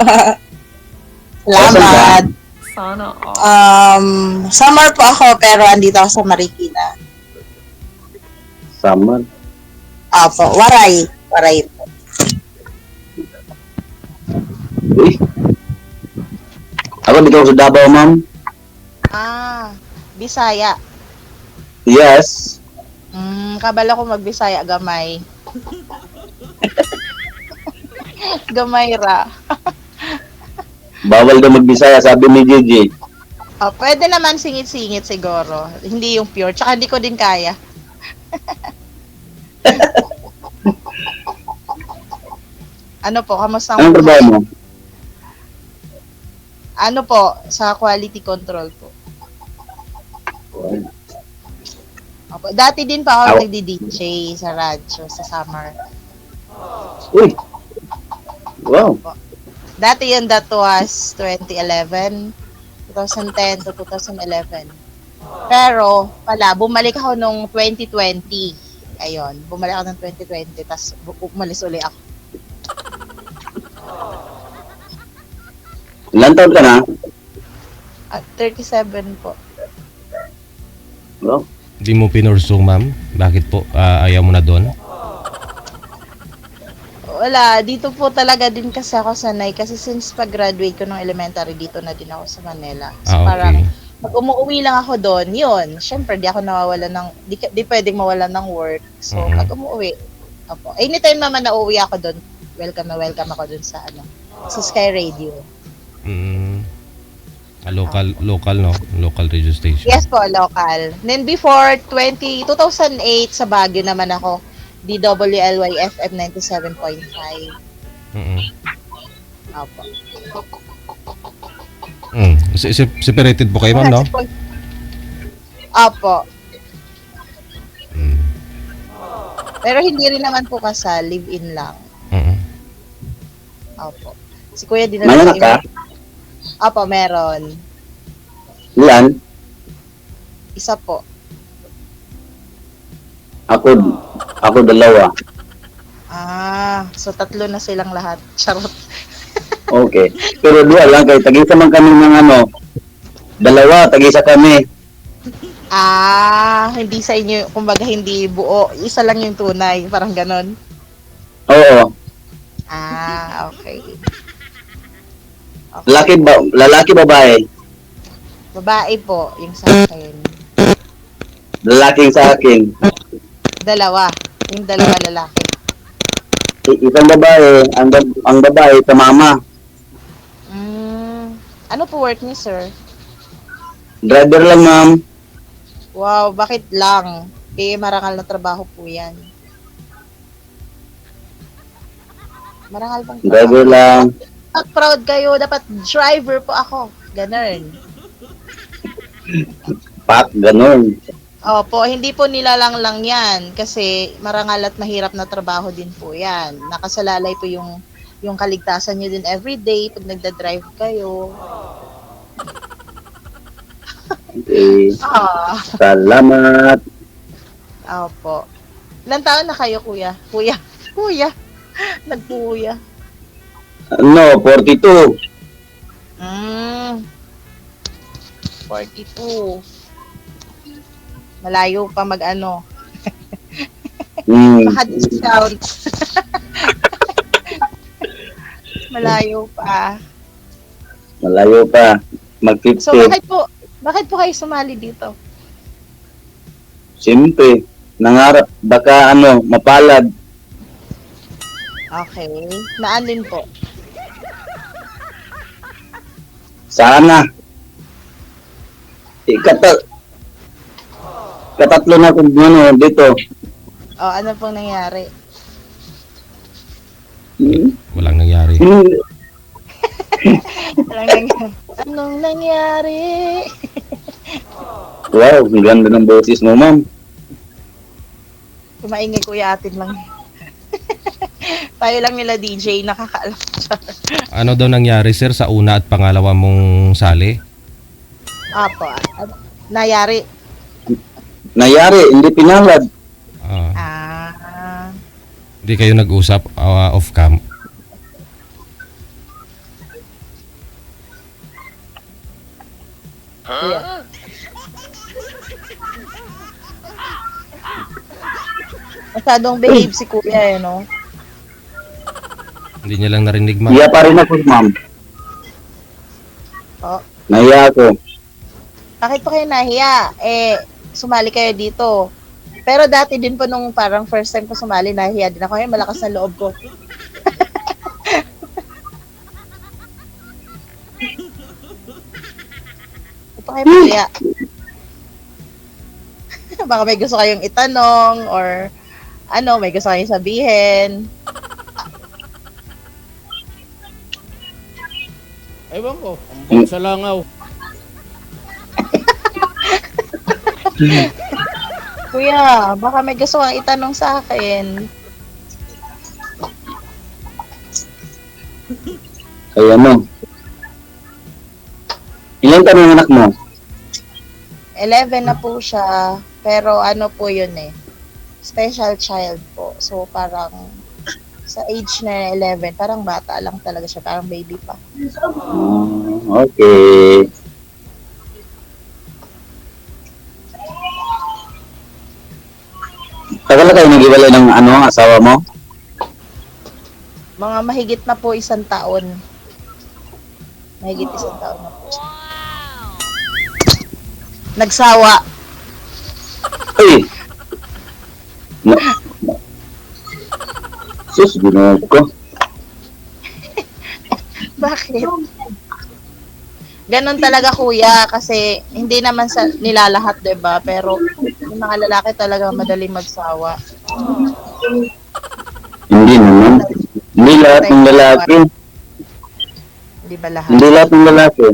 Saan ka? Salamat. Sana all. Summer po ako pero andito ako sa Marikina. Summer. Apo, Waray. Waray po. Uy. Ako dito ako sa Davao, ma'am. Bisaya. Yes. Kabala ko magbisaya gamay. Gamay ra. Bawal daw magbisaya, sabi ni Gigi. Pwede naman singit-singit siguro. Hindi yung pure. Tsaka hindi ko din kaya. Ano po, kamusta ang Anong trabaho mo? Ano po, sa quality control po. Opo. Dati din pa ako nagdi-DJ sa radyo sa summer. Uy. Wow. Dati yun, that was 2011, 2010 to 2011. Pero, bumalik ako nung 2020. Ayun, bumalik ako ng 2020, tapos umalis uli ako. Ilan taon ka na? At 37 po. Wow. Hindi mo pinursong, ma'am? Bakit po ayaw mo na doon? Wala, dito po talaga din kasi ako sanay. Kasi since pag-graduate ko ng elementary, dito na din ako sa Manila. So Okay. parang, pag umuwi lang ako doon, yun, syempre, di ako nawawala ng, di pwedeng mawala ng work. So, Mhm. pag umuwi, opo. Anytime naman na uwi ako doon, welcome ako doon sa, sa Sky Radio. Local, no? Local radio station. Yes po, local. Then before, 2008, sa Baguio naman ako, DWLY FM 97.5. Mm-mm. Opo. Separated po kayo, ma'am, no? Opo. Mm. Pero hindi rin naman po kasal, live-in lang. Mm-mm. Opo. Si Kuya din May anak ka? Opo, meron. Ilan? Isa po. Ako dalawa. So tatlo na silang lahat. Charot. Okay. Pero dua lang kay tag-isa man kami ng dalawa, tag-isa kami. Hindi sa inyo, kumbaga hindi buo. Isa lang yung tunay, parang ganon. Oo. Okay. Lalaki babae. Babae po, yung sa akin. Lalaking sa akin. Dalawa. Yung dalawa lalaki. Isang babae, ang babae sa mama. Ano po work niyo, sir? Driver lang, ma'am. Wow, bakit lang? Marangal na trabaho po yan. Marangal bang trabaho? Driver lang. Proud kayo, dapat driver po ako. Ganun. Pak, ganun. Opo, hindi po nilalang lang yan kasi marangal at mahirap na trabaho din po yan. Nakasalalay po yung kaligtasan nyo din everyday pag nagda-drive kayo. Okay. Salamat. Opo. Ilang taon na kayo, kuya? Kuya. Nagkuya. 42. 42. Malayo pa mag-ano. Baka discount. Malayo pa. Mag-50. So, bakit po kayo sumali dito? Siyempre, nangarap, baka mapalad. Okay. Naalin po? Sana. Katatlo na kung dito. Ano pong nangyari? Walang nangyari. Anong nangyari? Wow, ang ganda ng boses mo, ma'am. Kumaingay kuya atin lang. Tayo lang nila DJ, nakakaalam. Ano daw nangyari, sir, sa una at pangalawa mong sali? Apo. Nayari. Hindi pinalad. Hindi kayo nag-usap off-cam? Kuya. Masyadong behave si kuya no? Hindi niya lang narinig, ma'am. Iya pa rin ako, ma'am. Oh, Nahiya ako. bakit pa kayo nahiya? Sumali kayo dito. Pero dati din po nung parang first time ko sumali, nahiya din ako. Malakas na loob ko. Bakit pa kayo nahiya? Baka may gusto kayong itanong or may gusto kayong sabihin. Ewan ko, ambot sa langaw. Kuya, baka may gusto kang itanong sa akin. Ay, ano? Ilan taon ang anak mo? 11 na po siya, pero po yun special child po. So parang sa age na 11, parang bata lang talaga siya, parang baby pa. Okay. Tagal na kayo nag-iwalay ng asawa mo? Mga mahigit na po 1 taon. Mahigit 1 taon na po siya. Nagsawa. Ay! Sus, ginawag ko. Bakit? Ganon talaga kuya, kasi hindi naman sa nilalahat, 'di ba? Pero yung mga lalaki talaga madaling magsawa. Hindi naman. Hindi lahat ng lalaki. Hindi ba lahat? Hindi lahat ng lalaki.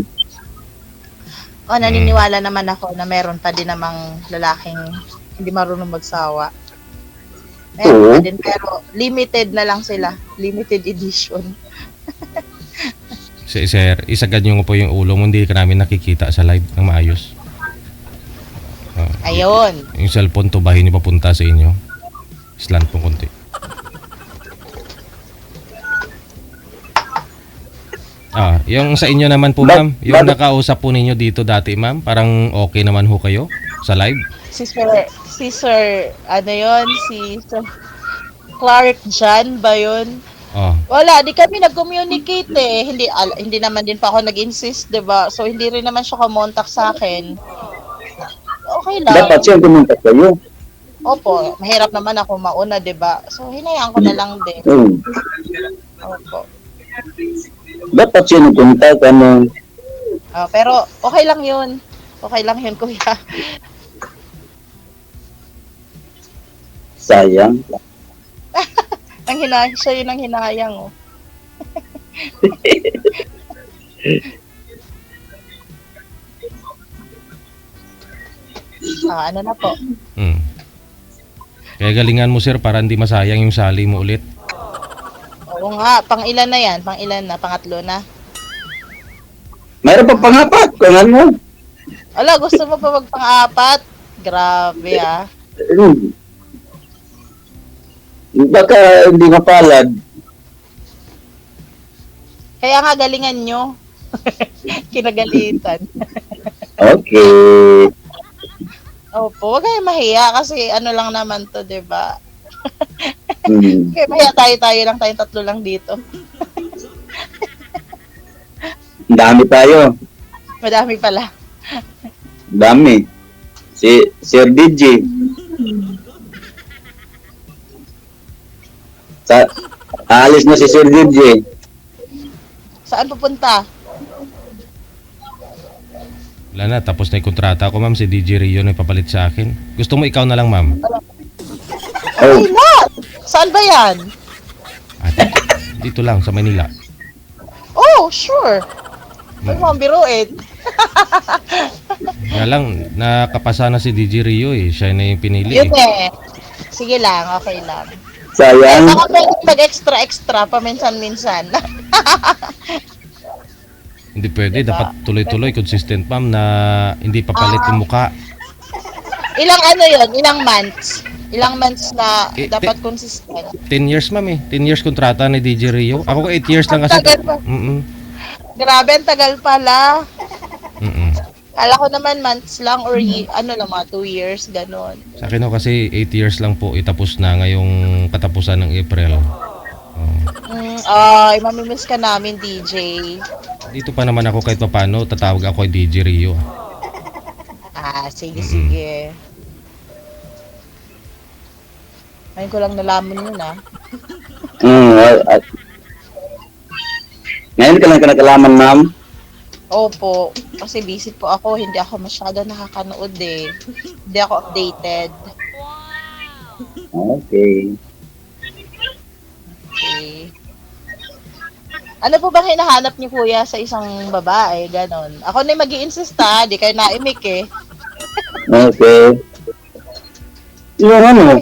O, naniniwala naman ako na meron pa din namang lalaking hindi marunong magsawa. Meron pa Oo. din, pero limited na lang sila. Limited edition. Sir, isagad niyo po yung ulo mo, hindi ka namin nakikita sa live ng maayos. Ayun. Yung cellphone, tubahin niyo papunta sa inyo. Slant po konti. Yung sa inyo naman po, ma'am, yung nakausap po ninyo dito dati, ma'am, parang okay naman ho kayo sa live? Si Sir, si Sir Clark John ba yun? Wala, di kami nag-communicate Hindi naman din pa ako nag-insist, 'di ba? So hindi rin naman siya kumontak sa akin. Okay lang. Dapat siya pumunta kayo. Opo, mahirap naman ako mauna, 'di ba? So hinayaan ko na lang din. Opo. Dapat siya nagpunta ka mo. Pero okay lang 'yun. Okay lang 'yun, kuya. Sayang. Siya yun ang hinayang, oh. Ano na po? Kaya galingan mo, sir, para hindi masayang yung sali mo ulit. Oo nga, pang-ilan na yan? Pang-ilan na? Pangatlo na? Mayroon pa pangapat. Kung ano. Ala, gusto mo pa magpang-apat? Grabe, ah. Baka hindi mapalad. Kaya nga, galingan nyo. Kinagalitan. Okay. Opo, wag kayo mahiya kasi ano lang naman to, 'di ba? Hmm. Kaya mahiya tayo lang, tayong tatlo lang dito. Dami tayo. Madami pala. Dami. Si Sir DJ. Aalis na si Sir DJ. Saan pupunta? Wala na, tapos na yung kontrata ko, ma'am. Si DJ Rio na ipapalit sa akin. Gusto mo ikaw na lang, ma'am? Oh, Ay, na! Saan ba yan? Dito lang, sa Manila. Oh, sure. Huwag mo ang biruin. Nga lang, nakapasa na si DJ Rio eh. Siya na yung pinili Yun eh. Sige lang, okay lang. sayang. Baka pwede mag-extra paminsan-minsan. Hindi pwede, Diba? dapat tuloy-tuloy, consistent, ma'am, na hindi papalit yung mukha. Ilang yun? Ilang months? Ilang months na dapat consistent? 10 years, ma'am eh. 10 years kontrata ni DJ Rio. Ako ko 8 years lang kasi. Ang tagal pa. Grabe, ang tagal pala. Kala ko naman months lang or ano lang, mga 2 years, ganon. Sa akin ho kasi 8 years lang po itapos na ngayong katapusan ng April. Oh. Ay, mamimiss ka namin, DJ. Dito pa naman ako kahit paano, tatawag ako kay DJ Rio. Sige, sige. Ngayon ko lang nalaman yun, At, ngayon ka lang ka nakalaman, ma'am. Opo, kasi busy po ako, hindi ako masyado nakakanood eh. Hindi ako updated. Okay. Okay. Ano po bang hinahanap niyo kuya sa isang babae? Ganon. Ako na mag-i-insist di kayo naimik eh. Okay. Yung ano?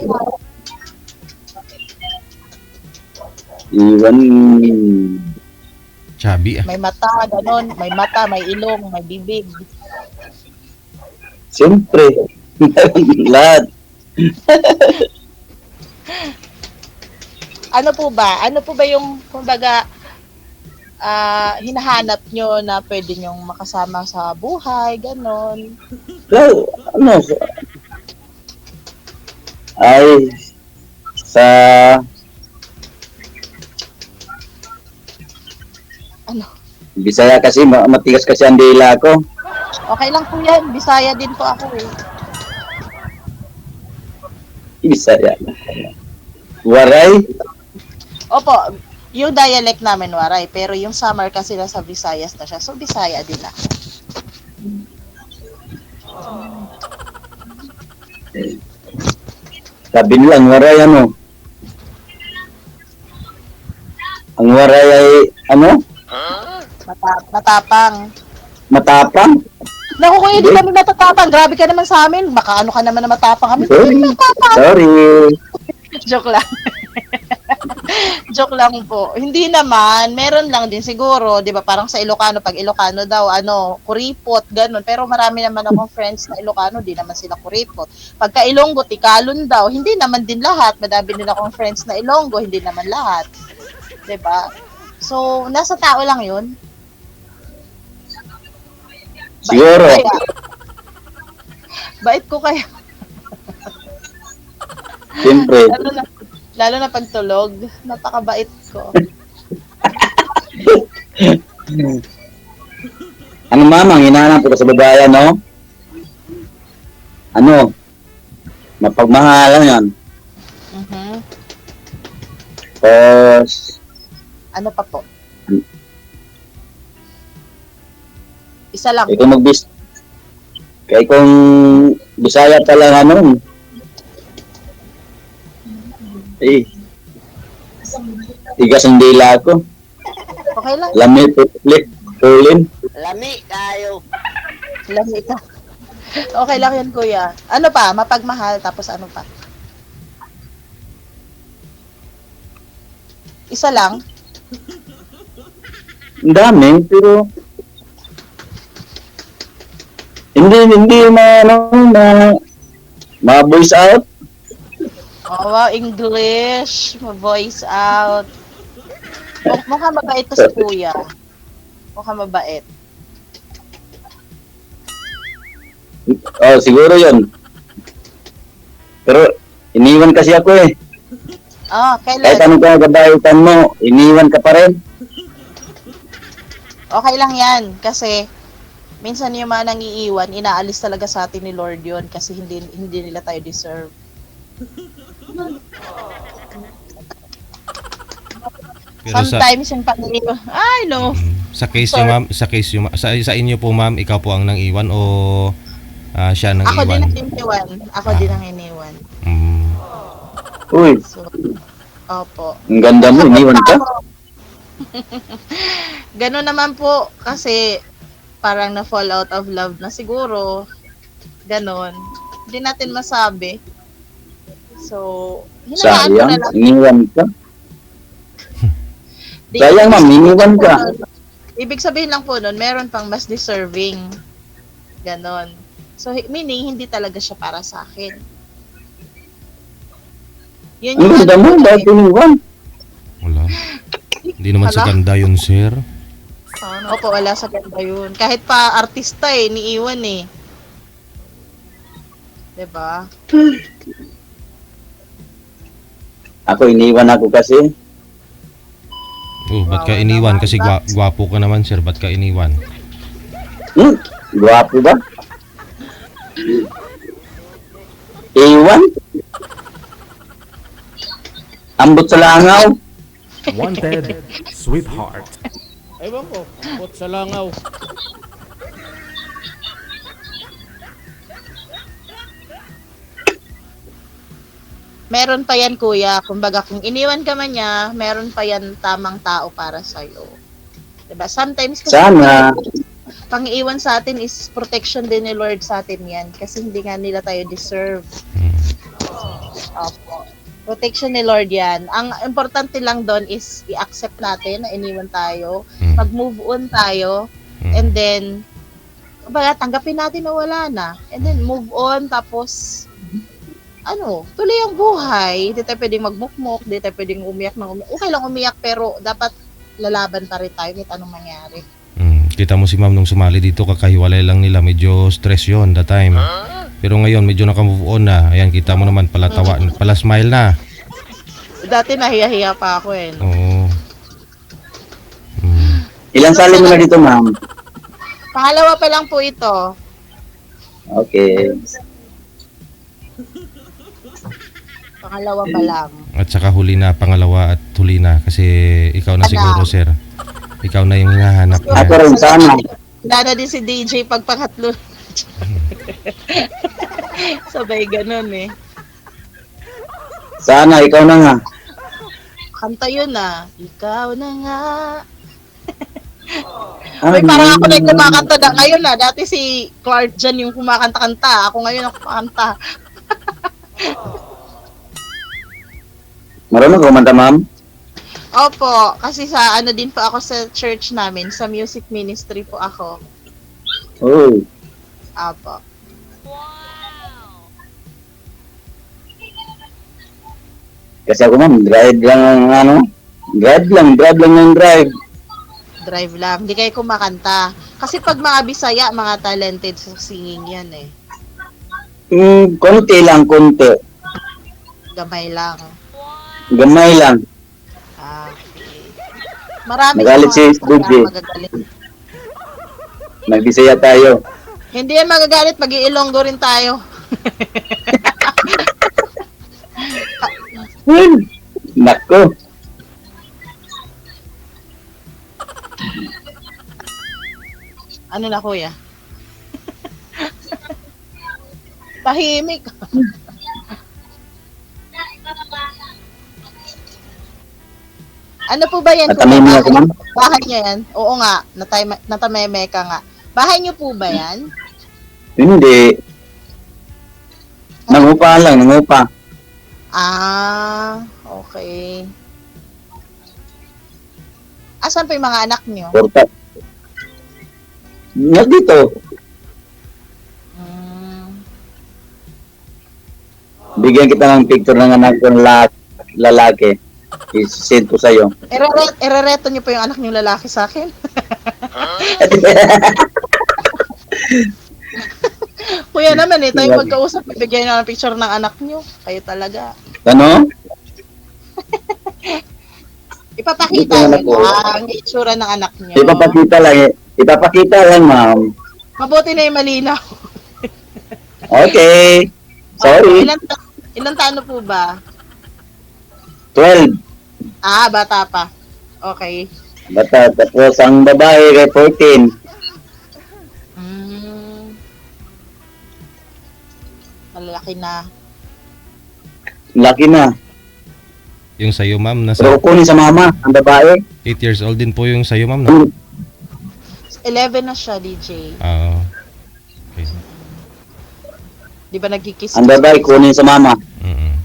Iwan. Chubby ah. May mata, ganon. May mata, may ilong, may bibig. Siyempre. Lahat. Ano po ba? Ano po ba yung, kumbaga, hinahanap nyo na pwede nyong makasama sa buhay, ganon. So, ano? Ay, sa Ano? Bisaya kasi, matigas kasi ang dila ko. Okay lang po yan. Bisaya din po ako eh. Bisaya. Waray? Opo, yung dialect namin waray, pero yung summer kasi nasa Visayas na siya. So, Bisaya din ako. Sabi nila, ang waray ano? Ang waray ay, ano? Matapang. Matapang? Naku kuya, di kami matatapang. Grabe ka naman sa amin. Baka ano ka naman na matapang kami. Sorry. Sorry. Joke lang. Joke lang po. Hindi naman, meron lang din siguro, 'di ba? Parang sa Ilocano, pag Ilocano daw, kuripot, ganun. Pero marami naman akong friends na Ilocano, di naman sila kuripot. Pagka Ilonggo, tikalon daw, hindi naman din lahat. Madami din akong friends na Ilonggo, hindi naman lahat. 'Di ba? So, nasa tao lang 'yun. Siguro. Bait ko kaya. Siyempre. Lalo na pagtulog, napakabait ko. Ano mamang, hinahanap ko sa babae, no? Ano? Mapagmahalan yan. Mhm. Tapos, Ano pa po? Isa lang. kung kaya kung Bisaya pala ano, tigas ang dila ko. Okay lang. Lami, pulin. Lami tayo. Lami ka. Okay lang yan, kuya. Ano pa? Mapagmahal, tapos ano pa? Isa lang? Ang dami, pero hindi ma-voice out. Oh, wow, English. Ma-voice out. Mukhang mabait to si kuya. Mukhang mabait. Oh, siguro yun. Pero, iniwan kasi ako eh. Oh, Kahit kailan? anong kagabaitan mo, iniwan ka pa rin. Okay lang yan. Kasi, minsan yung mga nangiiwan, inaalis talaga sa atin ni Lord yun kasi hindi nila tayo deserve. Pero Sometimes yung pag-iiwan, ay no. sa case niyo ma'am, sa inyo po ma'am, ikaw po ang nang iwan o siya nang Ako din iwan? ang iniwan. Ako din ang iniwan. Mm. Uy, So, opo. ang ganda mo, iniwan ka. Ganun naman po kasi parang na-fall out of love na siguro. Ganon. Hindi natin masabi. So, hinayaan ko na Sayang, lang. iniwan ka. Di- Sayang ma'am, iniwan ka. Ibig sabihin lang po nun, meron pang mas deserving. Ganon. So, meaning, hindi talaga siya para sa akin. Yun Ang ganda mo, ko bakit iniwan? Wala. Hindi naman sa Hala. ganda yun, sir. Opo, wala sa ganda yun. Kahit pa artista niiwan eh. 'Di ba? Ako, iniwan ako kasi. Oh, ba't ka iniwan? Kasi gwapo ka naman, sir. Ba't ka iniwan? Guwapo ba? Iwan? Ambot sa langaw? Wanted, sweetheart. Ewan ko, ambot sa langaw. Meron pa yan, kuya. Kumbaga, kung iniwan ka man niya, meron pa yan tamang tao para sa'yo. Diba? Sometimes kasi Sana. pang-iwan sa atin is protection din ni Lord sa atin yan. Kasi hindi nga nila tayo deserve. Hmm. Opo. Protection ni Lord yan. Ang importante lang doon is i-accept natin na iniwan tayo. Hmm. Mag-move on tayo. Hmm. And then, kumbaga, tanggapin natin na wala na. And then, move on. Tapos, tuloy ang buhay. Hindi tayo pwedeng magmukmok. Hindi tayo pwedeng umiyak ng umiyak. Okay lang umiyak, pero dapat lalaban pa rin tayo kahit anong mangyari. Kita mo si ma'am nung sumali dito, kakahiwalay lang nila. Medyo stress yon that time. Pero ngayon, medyo naka-move on na. Ayan, kita mo naman, pala tawa, pala smile na. Dati nahiya-hiya pa ako eh. Oo. Ilang sali mo na dito, ma'am? Pangalawa pa lang po ito. Okay. Pangalawa pa lang. At saka huli na, pangalawa at huli na. Kasi ikaw na siguro, sir. Ikaw na yung hinahanap Ako niya. rin, sana. Wala na din si DJ pag pangatlo. Sabay ganun eh. Sana, ikaw na nga. Kanta yun ah. Ikaw na nga. May parang ako na yung kumakanta na ngayon na. Dati si Clark dyan yung kumakanta-kanta. Ako ngayon ang kumakanta. Marunong ka kumanta, ma'am? Opo, kasi sa din po ako sa church namin, sa music ministry po ako. Oh. Opo. Kasi ako, ma'am, drive lang ang drive lang yung drive. Drive lang. Hindi kayo kumakanta. Kasi pag mga Bisaya, mga talented sa singing yan eh. Konti lang, konti. Gamay lang. Gamay lang. Okay. Marami Nagalit sa mga si Buggy. magagalit. Magbisaya tayo. Hindi yan magagalit, mag-iilonggo rin tayo. Nako. Ano na kuya? Tahimik. Ano po ba yan? Natamay mo ako, ma'am? Bahay niya yan? Oo nga, natameme ka nga. Bahay niyo po ba yan? Hindi. Nangupa lang, nangupa. Ah, okay. Asan po yung mga anak niyo? Porta. Dito. Bigyan kita ng picture ng anak ko lalaki. I-send ko sa'yo. Erereto niyo po yung anak niyo lalaki sa akin? Kuya naman tayo magkausap, bibigyan niyo ng picture ng anak niyo. Kayo talaga. Ano? Ipapakita Ito, niyo ang itsura ng anak niyo. Ipapakita lang, ma'am. Mabuti na yung malinaw. Okay. Sorry. Ilang taon po ba? 12. Ah, bata pa. Okay. Bata, tapos ang babae kay 14. Malaki na. Laki na. Yung sa'yo, ma'am, nasa Pero kunin sa mama, ang babae. 8 years old din po yung sa'yo, ma'am. No? 11 na siya, DJ. Oo. Okay. Di ba nagkikiss? Ang babae, kunin sa mama. Mm-mm.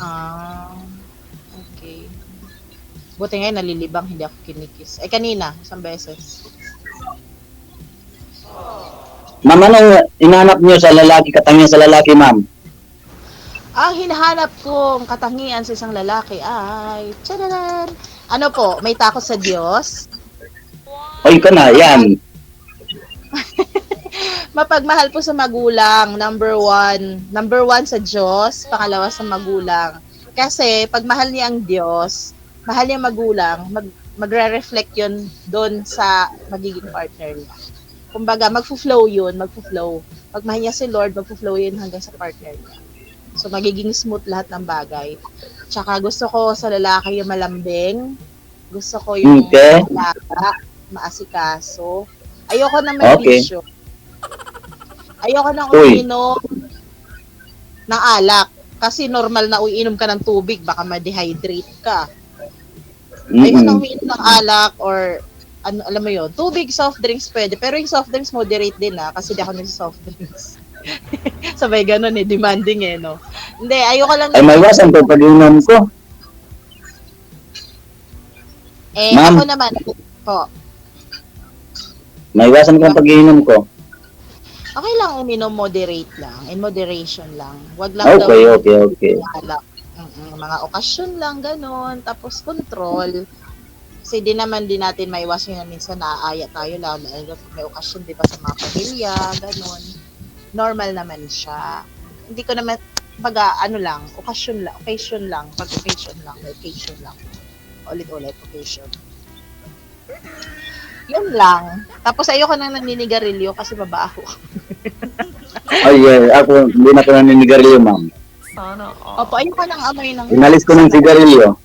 Ah, okay. Buti ngayon nalilibang, hindi ako kinikis. Ay, kanina, isang beses. Ma'am, anong inanap niyo sa lalaki, katangian sa lalaki, ma'am? Ang hinahanap kong katangian sa isang lalaki ay, tadadan! Ano po, may takot sa Diyos? Oy ka na, yan. Mapagmahal po sa magulang, number one. Number one sa Diyos, pangalawa sa magulang. Kasi pag mahal niya ang Diyos, mahal niya magulang, magre-reflect yun doon sa magiging partner niya. Kumbaga, magfo-flow yun, magfo-flow. Pag mahal niya si Lord, magfo-flow yun hanggang sa partner niya. So, magiging smooth lahat ng bagay. Tsaka gusto ko sa lalaki yung malambing. Gusto ko yung Okay. alaga, maasikaso. Ayoko na may Okay. bisyo. Ayoko nang Uy. uminom ng alak. Kasi normal na uinom ka ng tubig, baka ma-dehydrate ka. Ayoko nang uminom ng alak or ano, alam mo yon, tubig, soft drinks pwede. Pero yung soft drinks, moderate din kasi di ako nag-soft drinks. Sabay ganun demanding no. Hindi, ayoko lang. Ay, maiwasan ko pag-inom ko. Ma'am. Ako naman, po. Maiwasan ko ang pag-inom ko. Okay lang uminom moderate lang, in moderation lang. Wag lang Okay, daw okay. alak. Mga okasyon lang, ganun. Tapos control. Kasi di naman din natin maiwasan yun. Minsan naaaya tayo lang. May okasyon, di ba, sa mga pamilya, ganun. Normal naman siya. Hindi ko naman, ano lang, occasion lang. Pag occasion lang. Ulit-ulit, occasion. Yun lang. Tapos ayoko nang naninigarilyo kasi babaho. Ay, ako, hindi na ko naninigarilyo, ma'am. Opo, ayoko nang amoy ng... Inalis ko ng sigarilyo.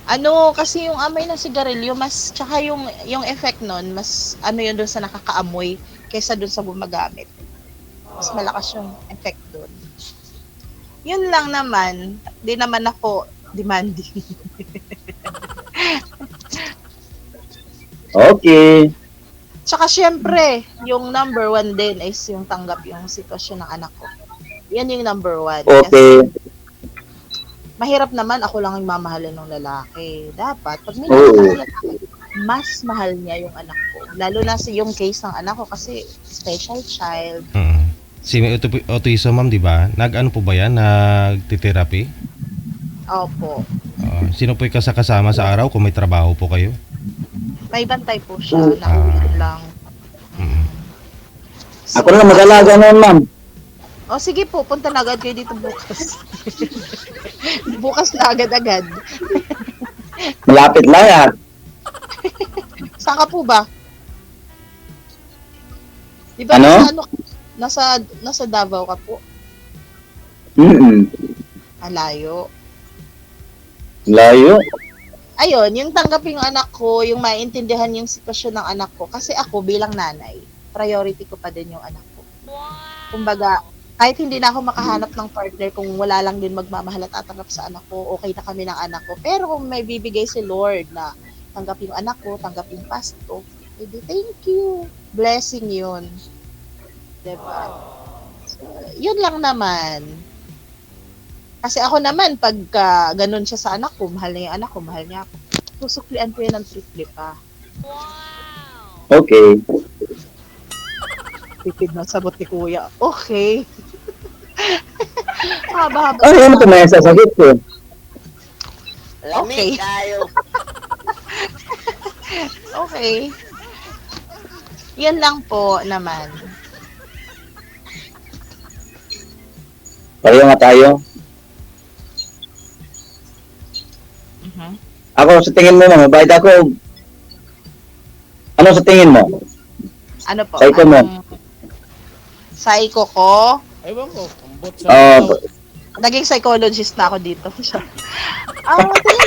Ano, kasi yung amoy ng sigarilyo, mas, tsaka yung effect nun, mas, yun doon sa nakakaamoy kaysa doon sa gumagamit. Mas malakas yung effect doon. Yun lang naman, di naman ako demanding. Okay. Tsaka syempre, yung number one din is yung tanggap yung sitwasyon ng anak ko. Yan yung number one. Okay. Kasi mahirap naman ako lang yung mamahalin ng lalaki. Dapat, pag may Oo. ng lalaki, mas mahal niya yung anak ko. Lalo na yung case ng anak ko kasi special child. Si may autism, ma'am, di ba? Nag-ano po ba yan? Nagtitherapy? Opo. Sino po yung kasama sa araw kung may trabaho po kayo? May bantay po siya. Nakulit lang. Ako na mag-alaga noon, ma'am. O sige po, punta na agad kayo dito bukas. Bukas na agad-agad. Malapit lang yan. Saan ka po ba? Di ba Ano? nasa Davao ka po? Alayo. Layo. Ayun, yung tanggapin yung anak ko, yung maintindihan yung sitwasyon ng anak ko. Kasi ako bilang nanay, priority ko pa din yung anak ko. Kumbaga, kahit hindi na ako makahanap ng partner kung wala lang din magmamahal at tatanggap sa anak ko, okay na kami ng anak ko. Pero kung may bibigay si Lord na tanggapin yung anak ko, tanggapin yung pasto, edi thank you. Blessing yun. Diba? So, yun lang naman. Kasi ako naman, pag ganun siya sa anak ko, mahal niya yung anak ko, mahal niya ako. Susuklian ko yan ng triple pa. Okay. Tipid na sagot ni Kuya. Okay. Haba-haba. Ay, ano ito may sasagot ko? Okay. Okay. Yan lang po naman. Pareho nga tayo. Ako, sa tingin mo, mabait ako. Ano sa tingin mo? Ano po? Psycho mo. Psycho ko? Ewan ko, ambot sa langaw. Naging psychologist na ako dito. Tingin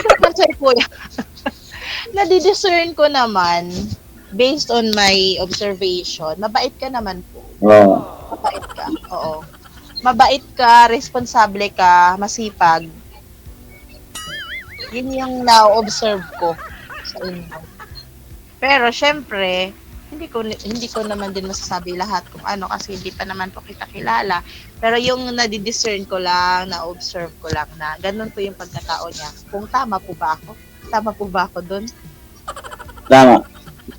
ko naman sa'yo, Kuya. Nadidiscern ko naman, based on my observation, mabait ka naman po. Oo. Mabait ka, oo. Mabait ka, responsable ka, masipag. Yun yung na-observe ko sa inyo. Pero syempre, hindi ko naman din masasabi lahat kung ano kasi hindi pa naman po kita kilala. Pero yung nadidiscern ko lang, na-observe ko lang na ganun po yung pagkatao niya. Kung tama po ba ako? Tama po ba ako dun? Tama.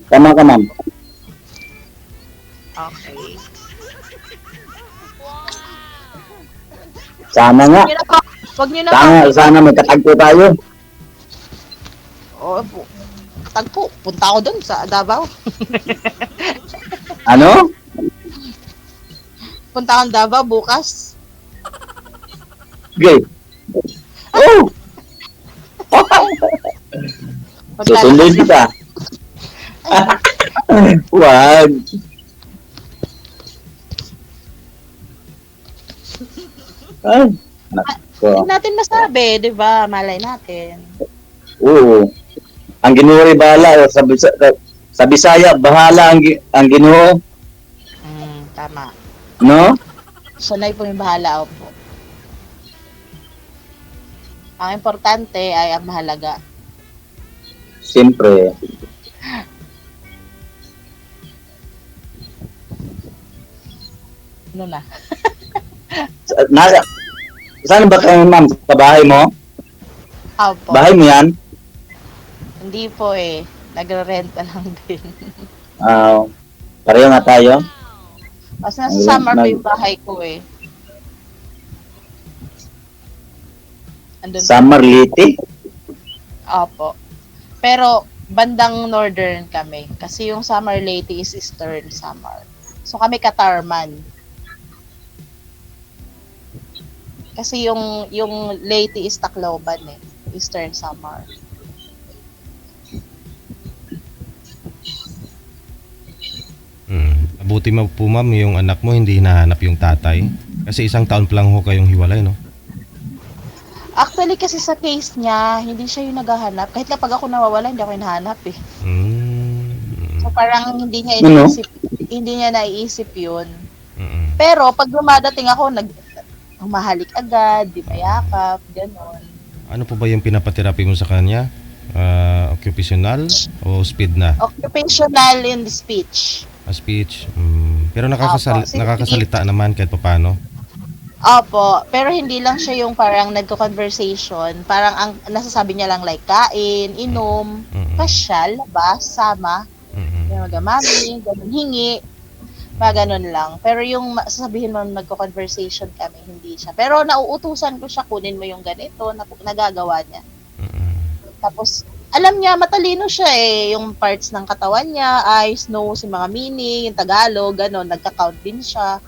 Tama ka, ma'am. Okay. Sana nga. Wag niyo na Sana magkatagpo tayo. Oo po. tagpo. Punta ako dun sa Davao. Ano? Punta akong Davao bukas. Okay. Oh! Susundin kita. Wag. Ay, nako. Hindi natin masabi, di ba? Malay natin. Oo. Ang Ginoo rin bahala. Sa Bisaya, bahala ang Ginoo. Tama. No? Sanay po yung bahala po. Ang importante ay ang mahalaga. Siyempre. Ano na? Nasa, saan ba kayo, ma'am? Sa bahay mo? Opo. Bahay mo yan? Hindi po eh. Nagre-renta lang din. Pareho nga tayo. Kasi nasa summer po yung bahay ko eh. Andun po. Summer Liti? Opo. Pero bandang northern kami. Kasi yung Summer Leyte is eastern Samar. So kami Katarman. Kasi yung Leyte is Tacloban eh. Eastern Samar. Mabuti mo po ma'am yung anak mo hindi hinahanap yung tatay. Kasi isang taon pa lang ho kayong hiwalay, no? Actually kasi sa case niya, hindi siya yung naghahanap. Kahit kapag ako nawawala, hindi ako hinahanap eh. So parang hindi niya iniisip, hindi niya naiisip yun. Pero pag dumadating ako, humahalik agad, di mayakap, gano'n. Ano po ba yung pinapaterapi mo sa kanya? Occupational o speed na? Occupational in the speech. Speech. Pero Opo, nakakasalita naman kahit paano. Opo, pero hindi lang siya yung parang nagko-conversation. Parang ang nasasabi niya lang like kain, inom, pasyal, labas, sama, yung magamami, ganun, hingi, mga ganun lang. Pero yung sasabihin mo nagko-conversation kami, hindi siya. Pero nauutusan ko siya, kunin mo yung ganito, nagagawa niya. Tapos, alam niya, matalino siya eh. Yung parts ng katawan niya, eyes, nose, yung mga meaning, yung Tagalog, gano'n, nagka-count din siya.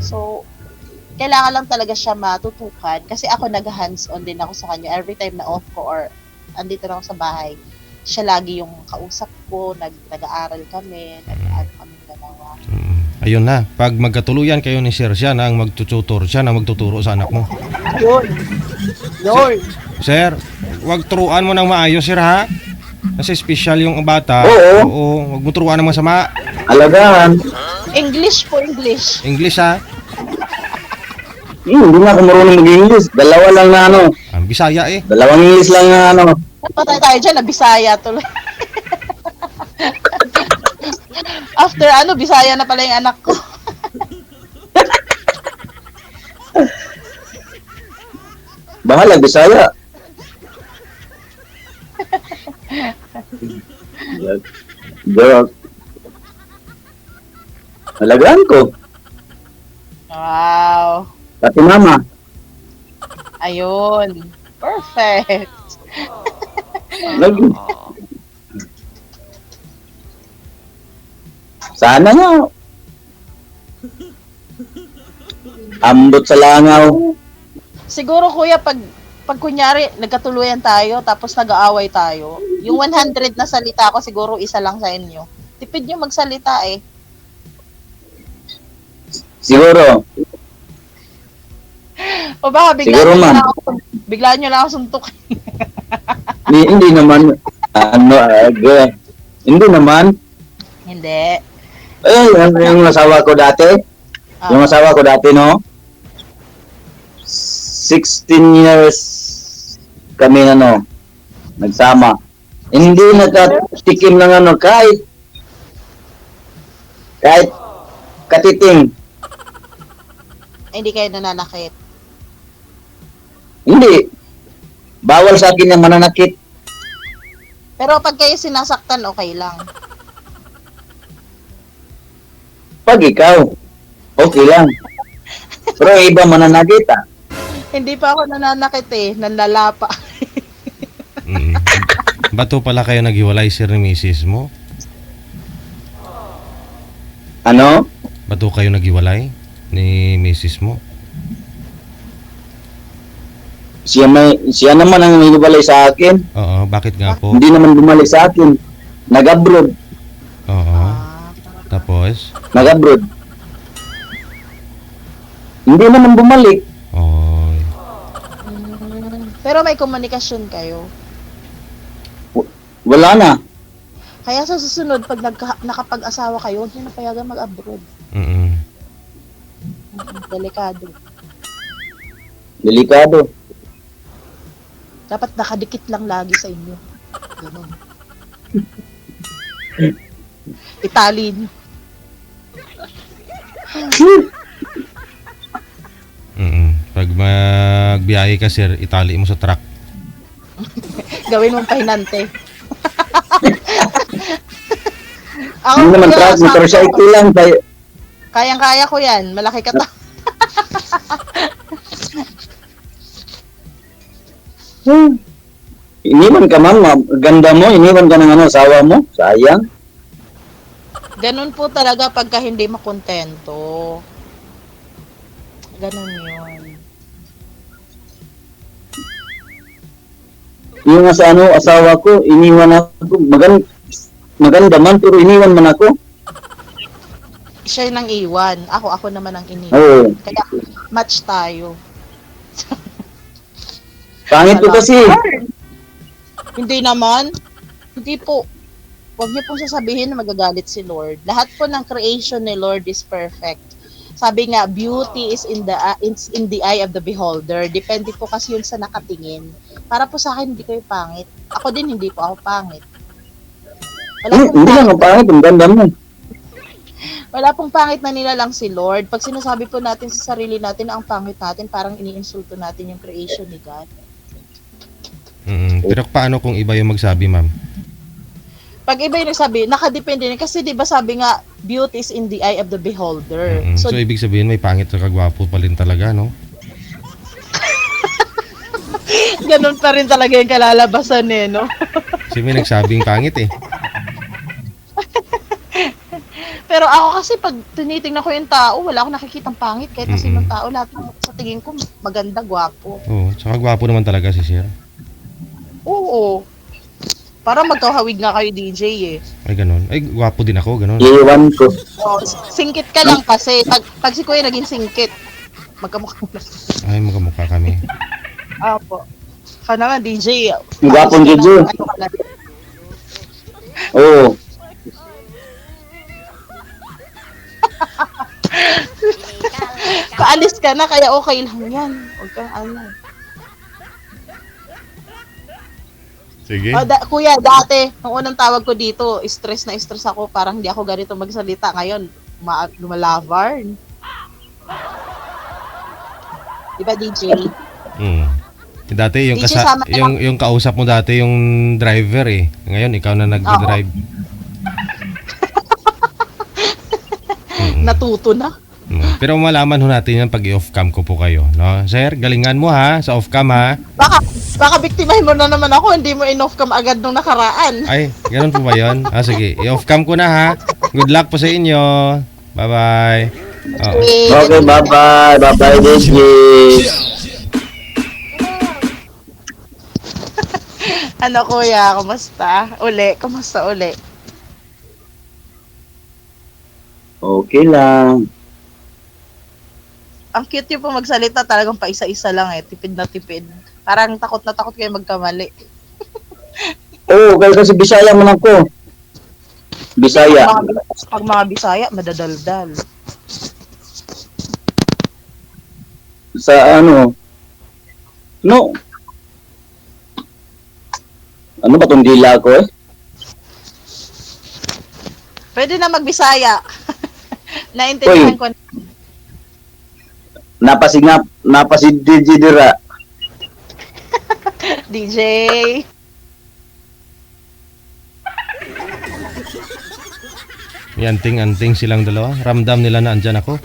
So, kailangan lang talaga siya matutukan. Kasi ako nag-hands-on din ako sa kanya. Every time na off ko or andito na ako sa bahay, siya lagi yung kausap ko, nag-aaral kami, nag-aano kami dalawa. Ayun na, pag magkatuluyan kayo ni Sir, siya na ang magtututor, siya na magtuturo sa anak mo. Yun! Sir, wag turuan mo ng maayos, sir, ha? Kasi special yung bata. Oo. Wag mo turuan ng masama. Alagaan. English po, English. English, ha? Hindi na ako marunong mag-English. Dalawa lang na ano. Ang Bisaya, eh. Dalawang English lang na ano. Patay tayo dyan, na Bisaya tuloy. After Bisaya na pala yung anak ko. Bahala, Bisaya. Joke. Alagaan ko. Wow. Pati mama. Ayun. Perfect. Sana nga. Ambot sa langaw. Siguro kuya, pag kunyari nagkatuluyan tayo tapos nag-aaway tayo, yung 100 na salita ko siguro isa lang sa inyo. Tipid nyo magsalita eh. Siguro. O baka Siguro, ma'am. biglaan nyo lang ako suntok. Hindi naman. Hindi naman. Hindi. Yung asawa ko dati. Yung asawa ko dati, no? 16 years kami nagsama. Hindi nakatikim ng kahit katiting. Hindi kayo nananakit. Hindi. Bawal sa akin yung mananakit. Pero pag kayo sinasaktan, okay lang. Pag ikaw, okay lang. Pero iba mananakit, ah. Hindi pa ako nananakit eh, nanlalapa. Bato pala kayo naghiwalay sir ni misis mo? Ano? Bato kayo naghiwalay ni misis mo? Siya naman ang nagbalay sa akin. Oo, bakit nga po? Hindi naman bumalik sa akin. Nag-abroad. Oo. Tapos? Nag-abroad. Hindi naman bumalik. Oy. Pero may komunikasyon kayo. Wala na. Kaya sa susunod, pag nakapag-asawa kayo, huwag niyo na payagan mag-abroad. Mm. Delikado. Delikado. Dapat nakadikit lang lagi sa inyo. Ganun. Italin. Pag magbiyahe ka sir, itali mo sa truck. Gawin mong pahinante. Ako, Hindi naman kuya, truck, sakto. motorcycle lang. Kayang-kaya ko yan. Malaki ka to. Iniwan ka ma'am, ganda mo, iniwan ka ng asawa mo, sayang. Ganun po talaga pagka hindi makontento. Ganun yun. Yung asawa ko, iniwan ako, maganda man, pero iniwan man ako. Siya yung nang iwan. Ako naman ang iniwan. Oo. Kaya match tayo. Pangit ko kasi. Hindi naman. Hindi po. Huwag niyo pong sasabihin na magagalit si Lord. Lahat po ng creation ni Lord is perfect. Sabi nga, beauty is in the eye of the beholder. Depende po kasi yun sa nakatingin. Para po sa akin, hindi kayo pangit. Ako din, hindi po ako pangit. Hindi lang ang pangit, ang ganda mo. Wala pong pangit na nilalang si Lord. Pag sinasabi po natin sa sarili natin na ang pangit natin, parang iniinsulto natin yung creation ni God. Pero paano kung iba yung magsabi, ma'am? Pag iba yung nagsabi, nakadepende rin. Kasi di ba sabi nga, beauty is in the eye of the beholder. So, ibig sabihin may pangit na kagwapo pa rin talaga, no? Ganun pa rin talaga yung kalalabasan eh, no? Kasi may nagsabing pangit eh. Pero ako kasi pag tinitingnan ko yung tao, wala akong nakikitang pangit. Kahit na sinong tao, lahat sa tingin ko maganda, gwapo. Oo, tsaka gwapo naman talaga si sir. Oo. Para magkahawig nga kayo DJ eh. Ay, ganun. Ay, gwapo din ako, ganun. Iwan ko. Oh, singkit ka lang kasi. Pag si Kuya naging singkit, magkamukha na. Ay, magkamukha kami. Apo. Ka naman DJ. Ang gwapong Juju. Oo. Kaalis ka na, kaya okay lang yan. Huwag kang ano. Sige. Kuya, dati, nung unang tawag ko dito, stress na stress ako. Parang hindi ako ganito magsalita. Ngayon, lumalavar. Diba, DJ? Dati yung DJ, sama ka lang. yung kausap mo dati yung driver eh. Ngayon ikaw na nagde-drive. Natuto na. Pero malaman ho natin yan pag i-off cam ko po kayo, no? Sir, galingan mo ha sa off cam ha. Baka biktimahin mo na naman ako, hindi mo in-off cam agad nung nakaraan. Ay, ganun po ba 'yon? Sige, i-off cam ko na ha. Good luck po sa inyo. Bye-bye. Okay, bye-bye. Bye-bye, DJ. Ano kuya, kumusta? Kumusta uli? Okay lang. Ang cute yung po magsalita, talagang paisa-isa lang eh. Tipid na tipid. Parang takot na takot kayo magkamali. Oo, kasi Bisaya man ako. Bisaya. Pag mga Bisaya, madadaldal. Sa ano? No. Ano ba tong dila ko eh? Pwede na magbisaya. Naintindihan ko na. Napasid DJ dira. DJ. May anting-anting silang dalawa. Ramdam nila na andyan ako.